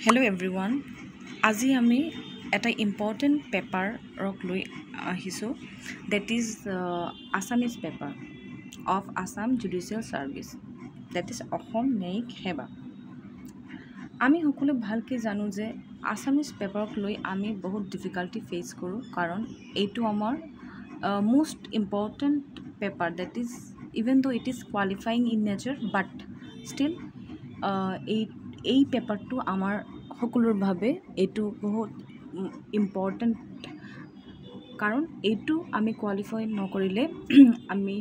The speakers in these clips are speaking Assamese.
Hello everyone. আজি আমি এটা ইম্পৰ্টেণ্ট পেপাৰক লৈ আহিছোঁ that is Assamese paper of Assam Judicial Service that is Assam ন্যায়িক সেৱা আমি সকলো ভালকৈ জানো যে আছামিজ পেপাৰক লৈ আমি বহুত ডিফিকাল্টি ফেচ কৰোঁ কাৰণ এইটো আমাৰ most important paper that is even though it is qualifying in nature but still এই পেপাৰটো আমাৰ সকলোৰ বাবে এইটো বহুত ইম্পৰ্টেণ্ট কাৰণ এইটো আমি কোৱালিফাই নকৰিলে আমি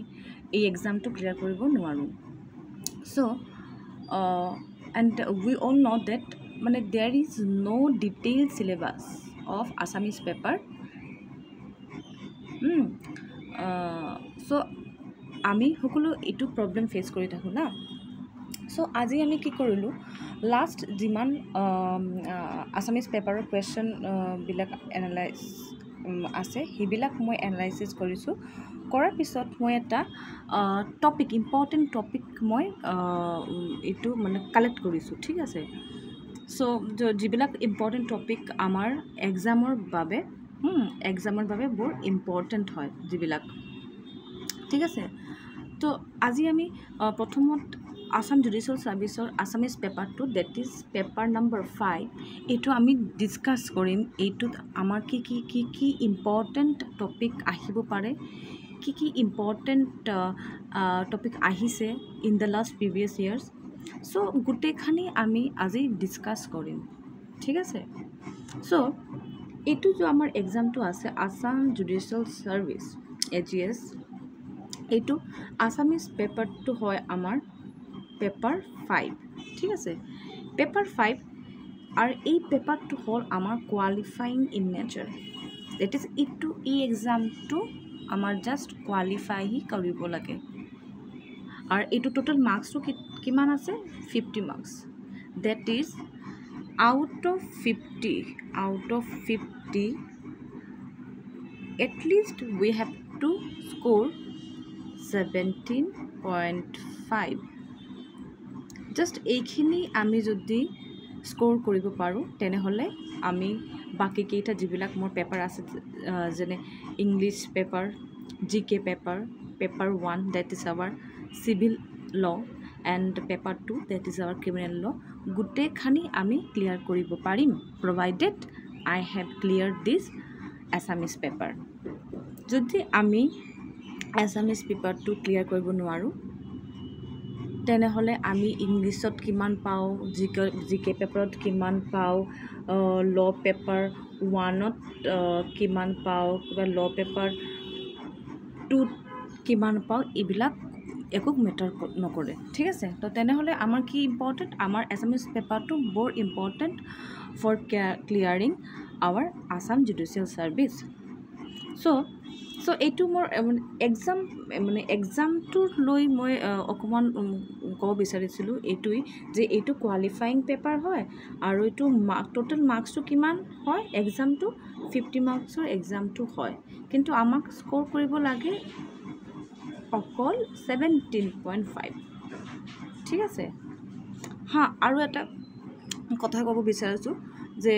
এই এক্সামটো ক্লিয়াৰ কৰিব নোৱাৰোঁ so and we all know that মানে there is no detailed syllabus of Assamese paper so আমি সকলো এইটো প্ৰব্লেম ফেচ কৰি থাকোঁ না so আজি আমি কি কৰিলোঁ লাষ্ট যিমান আছামিজ পেপাৰৰ কুৱেশ্যন বিলাক এনালাইজ আছে সেইবিলাক মই এনালাইচিছ কৰিছোঁ কৰাৰ পিছত মই এটা টপিক ইম্পৰ্টেণ্ট টপিক মই এইটো মানে কালেক্ট কৰিছোঁ ঠিক আছে so যিবিলাক ইম্পৰ্টেণ্ট টপিক আমাৰ এক্সামৰ বাবে বৰ ইম্পৰ্টেণ্ট হয় যিবিলাক ঠিক আছে তো আজি আমি প্ৰথমত Assam Judicial Service Assamese paper 2 that is paper number 5 এইটো আমি ডিসকাস কৰিম এইটোত আমাৰ কি ইম্পৰ্টেণ্ট টপিক আহিব পাৰে কি ইম্পৰ্টেণ্ট টপিক আহিছে in the last previous years so গোটেইখানি আমি আজি ডিসকাস কৰিম ঠিক আছে সো এইটো যে আমাৰ এক্সামটো আছে Assam Judicial Service AJS এইটো আছামিজ পেপাৰটো হয় আমাৰ পেপাৰ 5 ঠিক আছে পেপাৰ 5 আৰু এই পেপাৰটো হ'ল আমাৰ qualifying in nature that is ইটু এই এক্সামটো আমাৰ জাষ্ট কোৱালিফাই হি কৰিব লাগে আৰু এইটো টোটাল মাৰ্কসটো কিমান আছে 50 marks that is out of 50 at least we have to score 17.5 just এইখিনি আমি যদি স্কোৰ কৰিব পাৰোঁ তেনেহ'লে আমি বাকি কেইটা যিবিলাক মোৰ পেপাৰ আছে যেনে ইংলিছ পেপাৰ জিকে paper 1 that is our civil law and paper 2 that is our criminal law গোটেইখানি আমি ক্লিয়াৰ কৰিব পাৰিম provided I have cleared this Assamese paper যদি আমি Assamese পেপাৰটো ক্লিয়াৰ কৰিব নোৱাৰোঁ তেনেহ'লে আমি ইংলিছত কিমান পাওঁ জিকে পেপাৰত কিমান পাওঁ ল পেপাৰ 1ত কিমান পাওঁ কিবা ল পেপাৰ 2ত কিমান পাওঁ এইবিলাক একো মেটাৰ নকৰে ঠিক আছে তো তেনেহ'লে আমাৰ কি ইম্পৰ্টেণ্ট আমাৰ Assamese পেপাৰটো বৰ important for clearing our Assam Judicial Service so এইটো মোৰ এক্সামটোৰ লৈ মই অকমান ক'ব বিচাৰিছিলোঁ এইটোই যে এইটো কোৱালিফাইং পেপাৰ হয় আৰু এইটো টোটাল মাৰ্কসটো কিমান হয় এক্সামটো 50 মাৰ্কসৰ এক্সামটো হয় কিন্তু আমাক স্কোৰ কৰিব লাগে অকল 17.5 ঠিক আছে আৰু এটা কথা ক'ব বিচাৰিছোঁ যে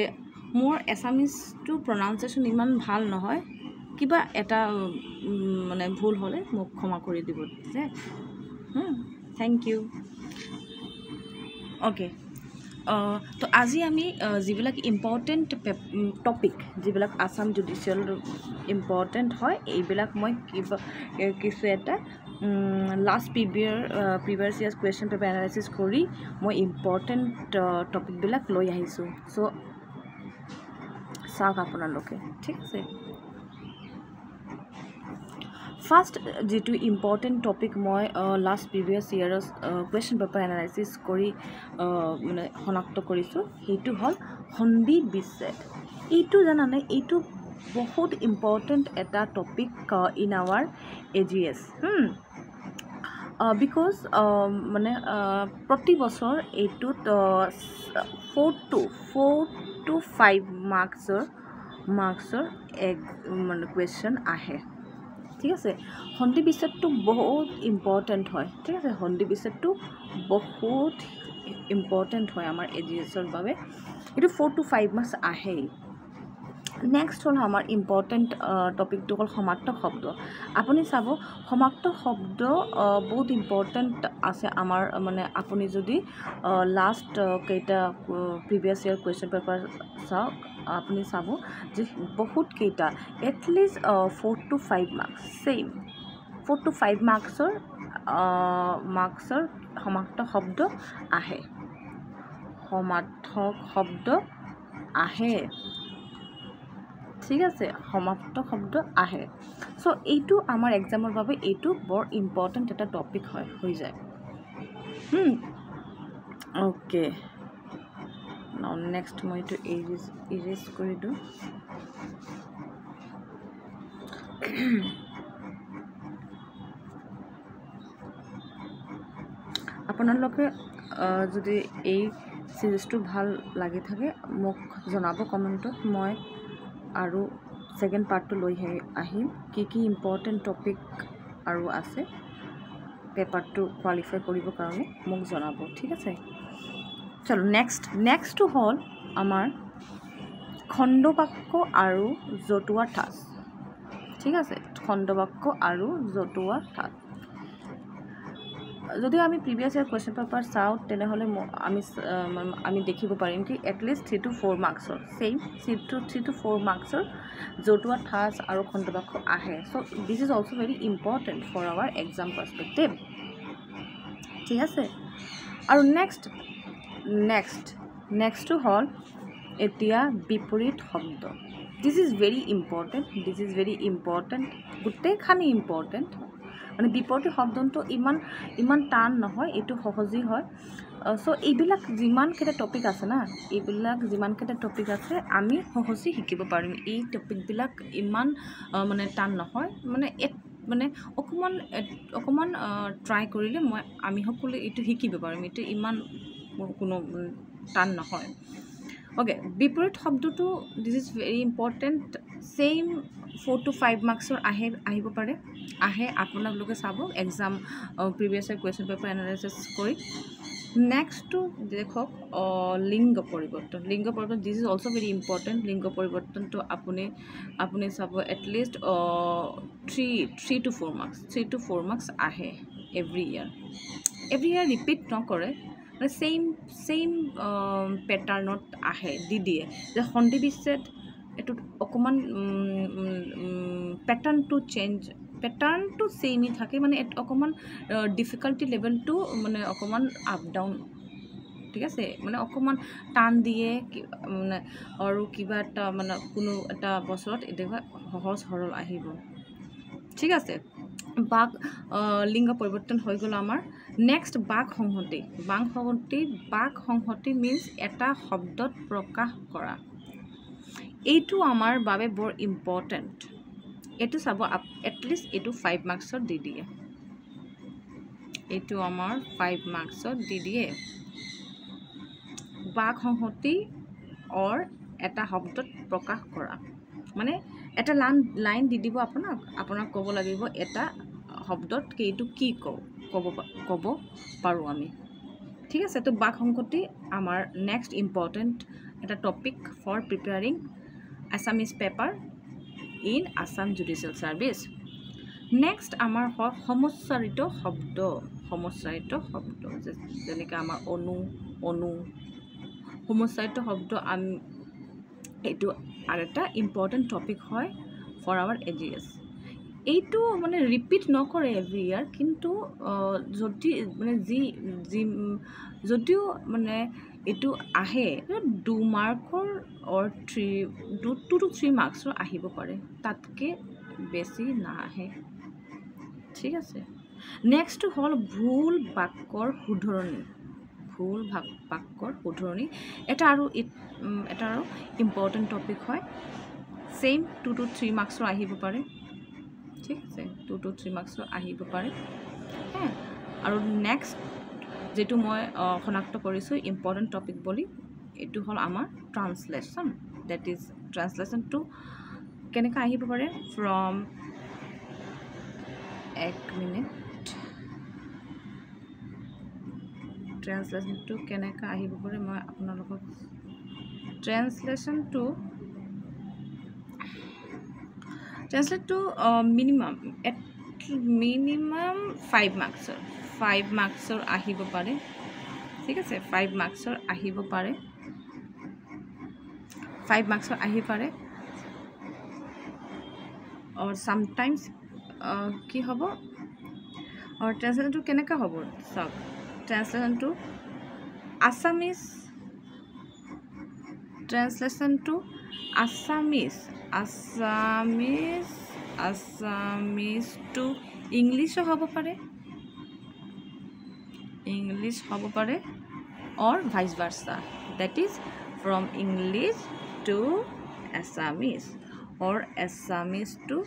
মোৰ Assamese প্ৰনাউন্সিয়েশ্যন ইমান ভাল নহয় কিবা এটা মানে ভুল হলে মোক ক্ষমা কৰি দিব যে থ্যাংক ইউ ওকে তো আজি আমি যিবিলাক ইম্পৰ্টেণ্ট টপিক যিবিলাক আসাম জুডিচিয়েল ইম্পৰ্টেণ্ট হয় এইবিলাক মই কিছু এটা last previous years question paper analysis কৰি মই ইম্পৰ্টেণ্ট টপিকবিলাক লৈ আহিছোঁ চ' চাওক আপোনালোকে ঠিক আছে ফাৰ্ষ্ট যেটো ইম্পৰ্টেণ্ট টপিক মই last previous years question paper analysis কৰি মানে শনাক্ত কৰিছোঁ সেইটো হ'ল সন্ধি বিচ্ছেদ এইটো জানানে এইটো বহুত ইম্পৰ্টেণ্ট এটা topic in our AGS because মানে প্ৰতি বছৰ এইটোত 4 to 5 মাৰ্কছৰ মানে কুৱেশ্যন আহে ঠিক আছে সন্ধি বিচ্ছেদটো বহুত ইম্পৰ্টেণ্ট হয় ঠিক আছে সন্ধি বিচ্ছেদটো বহুত ইম্পৰ্টেণ্ট হয় আমাৰ AGSৰ বাবে এইটো 4 to 5 মাৰ্কছ আহেই নেক্সট হ'ল আমাৰ ইম্পৰ্টেণ্ট টপিকটো হ'ল সমাৰ্থক শব্দ আপুনি চাব সমাৰ্থক শব্দ বহুত ইম্পৰ্টেণ্ট আছে আমাৰ মানে আপুনি যদি লাষ্ট কেইটা প্ৰিভিয়াছ ইয়াৰ কুৱেশ্যন পেপাৰ চাওক আপুনি চাব যে বহুত কেইটা at least 4 to 5 marks same 4 to 5 মাৰ্কছৰ সমাৰ্থক শব্দ আহে সমাৰ্থক শব্দ আহে ঠিক আছে সমাৰ্থক শব্দ আহে সো এইটো আমাৰ এক্সামৰ বাবে এইটো বৰ ইম্পৰ্টেণ্ট এটা টপিক হয় হৈ যায় ওকে নাও নেক্সট মই এইটো ইৰেজ কৰি দিওঁ আপোনালোকে যদি এই সিৰিজটো ভাল লাগি থাকে মোক জনাব কমেণ্টত মই আৰু সেকেন্ড পাৰ্টটো লৈ আহিম কি ইম্পৰ্টেণ্ট টপিক আৰু আছে পেপাৰটো কোৱালিফাই কৰিবৰ কাৰণে মোক জনাব ঠিক আছে চলো নেক্সটটো হ'ল আমাৰ খণ্ডবাক্য আৰু জতুৱা ঠাঁচ ঠিক আছে খণ্ডবাক্য আৰু জতুৱা ঠাঁচ যদি আমি প্ৰিভিয়াছ ইয়াৰ কুৱেশ্যন পেপাৰ চাওঁ তেনেহ'লে আমি দেখিব পাৰিম কি এটলিষ্ট 3 to 4 মাৰ্কছৰ ছেইম 3 to 4 মাৰ্কছৰ জতুৱা ঠাঁচ আৰু খণ্ডবাক্য আহে so' this is also' very important for our exam perspective ঠিক আছে আৰু নেক্সটটো হ'ল এতিয়া বিপৰীত শব্দ দিছ ইজ ভেৰি ইম্পৰ্টেণ্ট গোটেইখানি ইম্পৰ্টেণ্ট মানে বিপৰীত শব্দটো ইমান টান নহয় এইটো সহজেই হয় চ' এইবিলাক যিমানকেইটা টপিক আছে না যিমানকেইটা টপিক আছে আমি সহজেই শিকিব পাৰিম এই টপিকবিলাক ইমান মানে টান নহয় মানে অকণমান ট্ৰাই কৰিলে আমি সকলোৱে এইটো শিকিব পাৰিম এইটো ইমান কোনো টান নহয় ওকে বিপৰীত শব্দটো দিছ is very important same 4 to 5 মাৰ্কছৰ আহিব পাৰে আপোনালোকে চাব exam previous year question paper analysis কৰি নেক্সটটো দেখক লিংগ পৰিৱৰ্তন দিছ ইজ অলছ' ভেৰি ইম্পৰ্টেণ্ট লিংগ পৰিৱৰ্তনটো আপুনি চাব এটলিষ্ট 3 to 4 মাৰ্কছ আহে এভৰি ইয়াৰ ৰিপিট নকৰে মানে ছেইম পেটাৰ্ণত আহে দি দিয়ে যে সন্ধি বিচ্ছেদ এইটোত অকণমান পেটাৰ্ণটো ছেইমেই থাকে মানে অকণমান ডিফিকাল্টি লেভেলটো মানে অকণমান আপ ডাউন ঠিক আছে মানে অকণমান টান দিয়ে মানে আৰু কিবা এটা মানে কোনো এটা বছৰত এনেকুৱা সহজ সৰল আহিব ঠিক আছে লিংগ পৰিৱৰ্তন হৈ গ'ল আমাৰ নেক্সট বাক সংহতি মিন্স এটা শব্দত প্ৰকাশ কৰা এইটো আমাৰ বাবে বৰ ইম্পৰ্টেণ্ট এইটো চাব এটলিষ্ট এইটো 5 মাৰ্কছত দি দিয়ে এইটো আমাৰ 5 মাৰ্কছত দি দিয়ে বাক সংহতি অৰ এটা শব্দত প্ৰকাশ কৰা মানে এটা লাইন দি দিব আপোনাক ক'ব লাগিব এটা শব্দত এইটো কি ক'ব পাৰোঁ আমি ঠিক আছে তো বাক সংহতি আমাৰ নেক্সট ইম্পৰ্টেণ্ট এটা topic for preparing Assamese paper in Assam judicial service next আমাৰ হয় সমস্যাৰিত শব্দ যেনেকৈ আমাৰ অনু সমস্যাৰিত শব্দ এইটো আৰু এটা ইম্পৰ্টেণ্ট টপিক হয় ফৰ আৱাৰ AGS এইটো মানে ৰিপিট নকৰে এভৰি ইয়াৰ কিন্তু যদিও মানে এইটো আহে 2 মাৰ্কৰ অৰ 2 to 3 মাৰ্কছৰ আহিব পাৰে তাতকৈ বেছি নাহে ঠিক আছে নেক্সটটো হ'ল ভুল বাক্যৰ শুধৰণি এটা আৰু ইম্পৰ্টেণ্ট টপিক হয় ছেইম 2 to 3 মাৰ্কছৰ আহিব পাৰে ঠিক আছে 2 to 3 মাৰ্কছৰ আহিব পাৰে আৰু নেক্সট যেটো মই শনাক্ত কৰিছোঁ ইম্পৰ্টেণ্ট টপিক বুলি এইটো হ'ল আমাৰ ট্ৰান্সলেশ্যন দ্যাট ইজ ট্ৰান্সলেশ্যনটো কেনেকৈ আহিব পাৰে ফ্ৰম 1 মিনিট ট্ৰেন্সলেশ্যনটো কেনেকৈ আহিব পাৰে মই আপোনালোকক ট্ৰেন্সলেশ্যনটো মিনিমাম 5 মাৰ্কছৰ আহিব পাৰে ঠিক আছে 5 মাৰ্কছৰ আহিব পাৰে 5 মাৰ্কছৰ আহি পাৰে और sometimes কি হ'ব और ট্ৰান্সলেশ্যনটো কেনেকৈ হ'ব চাওক ট্ৰান্সলেশ্যনটো আছামিজ টু ইংলিছো হ'ব পাৰে or vice versa that is from English to Assamese or Assamese to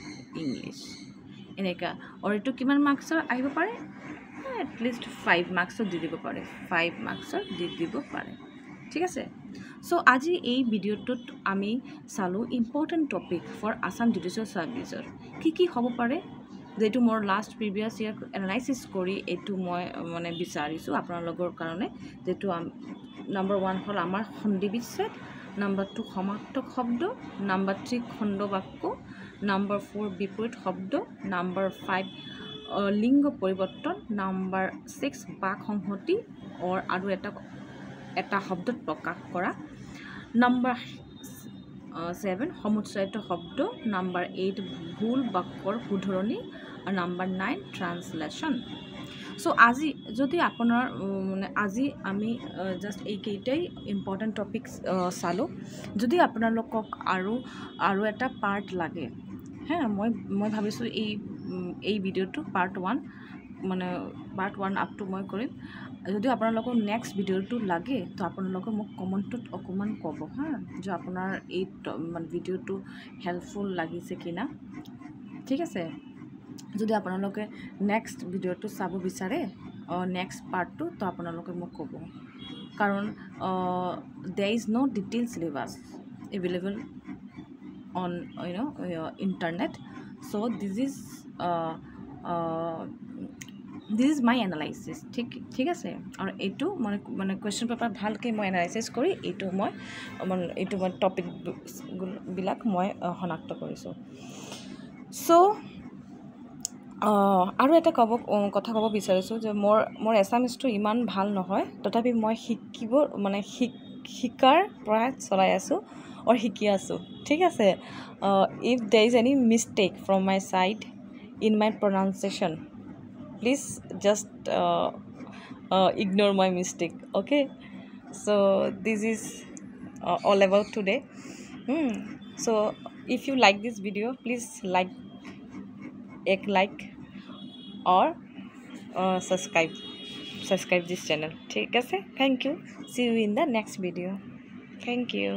English এনেকা और এইটো কিমান মাৰ্কছৰ আহিব পাৰে এটলিষ্ট 5 মাৰ্কছৰ দি দিব পাৰে 5 মাৰ্কছৰ দি দিব পাৰে ঠিক আছে সো আজি এই ভিডিঅ'টোত আমি চালো important topic for Assam judicial সাৰ্ভিচৰ কি হ'ব পাৰে যেটো মোৰ লাষ্ট প্ৰিভিয়াছ ইয়াৰ এনালাইসিস কৰি এটো মই মানে বিচাৰিছো আপোনালোকৰ কাৰণে যেটো নাম্বাৰ 1 হল আমাৰ সন্ধি বিচ্ছেদ নাম্বাৰ 2 সমাৰ্থক শব্দ নাম্বাৰ 3 খণ্ড বাক্য নাম্বাৰ 4 বিপৰীত শব্দ নাম্বাৰ 5 লিংগ পৰিৱৰ্তন নাম্বাৰ 6 বাক সংহতি আৰু এটা শব্দত প্ৰকাশ কৰা নাম্বাৰ 7 সমুচ্চায়িত শব্দ নাম্বাৰ 8 ভুল বাক্যৰ শুধৰণি আৰু নাম্বাৰ 9 ট্ৰান্সলেশ্যন সো আজি যদি আপোনাৰ মানে আজি আমি জাস্ট এইকেইটাই ইম্পৰ্টেণ্ট টপিকস চালো যদি আপোনালোকক আৰু এটা পাৰ্ট লাগে হ্যাঁ মই ভাবিছোঁ এই ভিডিঅ'টো পাৰ্ট 1 মানে পাৰ্ট 1 আপ টু মই কৰিম যদি আপোনালোকক নেক্সট ভিডিঅ'টো লাগে তো আপোনালোকে মোক কমেণ্টত অকমান ক'ব হ্যাঁ যে আপোনাৰ এই মানে ভিডিঅ'টো হেল্পফুল লাগিছে কিনা ঠিক আছে যদি আপোনালোকে নেক্সট ভিডিঅ'টো চাব বিচাৰে নেক্সট পাৰ্টটো তো আপোনালোকে মোক ক'ব কাৰণ there is no detailed syllabus available on internet so this is my analysis ঠিক আছে আৰু এইটো মানে কোৱেশ্চন পেপাৰ ভালকৈ মই এনালাইসিস কৰি এইটো মই টপিক বিলাক মই শনাক্ত কৰিছোঁ সো আৰু এটা কথা ক'ব বিচাৰিছোঁ যে মোৰ এছামিজটো ইমান ভাল নহয় তথাপি মই শিকাৰ প্ৰয়াস চলাই আছোঁ আৰু শিকি আছোঁ ঠিক আছে if there is any mistake from my side in my pronunciation please just ignore my mistake okay so this is all about today so if you like this video please like or subscribe this channel ঠিক আছে thank you see you in the next video thank you